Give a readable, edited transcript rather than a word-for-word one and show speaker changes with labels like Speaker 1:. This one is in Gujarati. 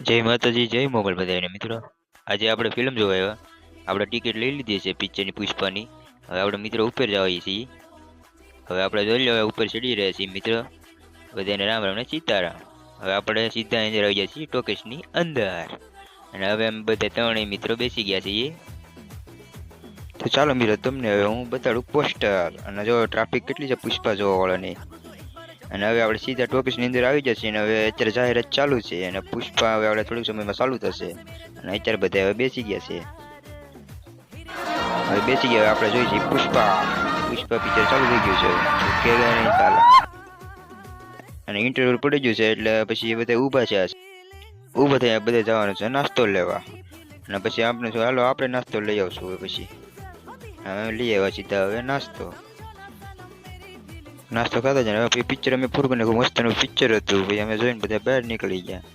Speaker 1: જય માતાજી, જય મોગલ બધાને મિત્રો. આજે આપણે ફિલ્મ જોવા આવ્યા. આપણે ટિકિટ લઈ લીધી છે પિક્ચરની પુષ્પાની. હવે આપણે મિત્રો ઉપર જઈએ છીએ. હવે આપણે જોઈ લો ઉપર ચડી રહ્યા છીએ મિત્રો. બધાને રામ રામ ને સીતારામ. હવે આપણે સીધા અંદર આવી ગયા છીએ ટોકેશની અંદર. અને હવે અમે બધા ત્રણેય મિત્રો બેસી ગયા છીએ. તો ચાલો મિત્રો તમને હવે હું બતાડું પોસ્ટર. અને જો ટ્રાફિક કેટલી છે પુષ્પા જોવા વાળાની. અને હવે આપણે સીધા ટોકીસની અંદર આવી જશે. અને હવે અત્યારે જાહેરાત ચાલુ છે. અને પુષ્પા હવે આપણે થોડીક સમયમાં ચાલુ થશે. અને અત્યારે બધા હવે બેસી ગયા છે. હવે બેસી ગયા. આપણે જોઈએ છીએ પુષ્પા. પુષ્પા પિક્ચર ચાલુ થઈ ગયું છે. કે નહીં ચાલે. અને ઇન્ટરવ્યુ પડી ગયું છે એટલે પછી બધા ઊભા છે. ઊભા થયા બધા જવાનું છે નાસ્તો લેવા. અને પછી આપણે શું હાલો આપણે નાસ્તો લઈ આવશું. હવે પછી હવે લઈ આવ્યા સીધા હવે નાસ્તો ખાતા જ. હવે પિક્ચર અમે પૂરું કરીને મસ્તનું પિક્ચર હતું. પછી અમે જોઈને બધા બહાર નીકળી ગયા.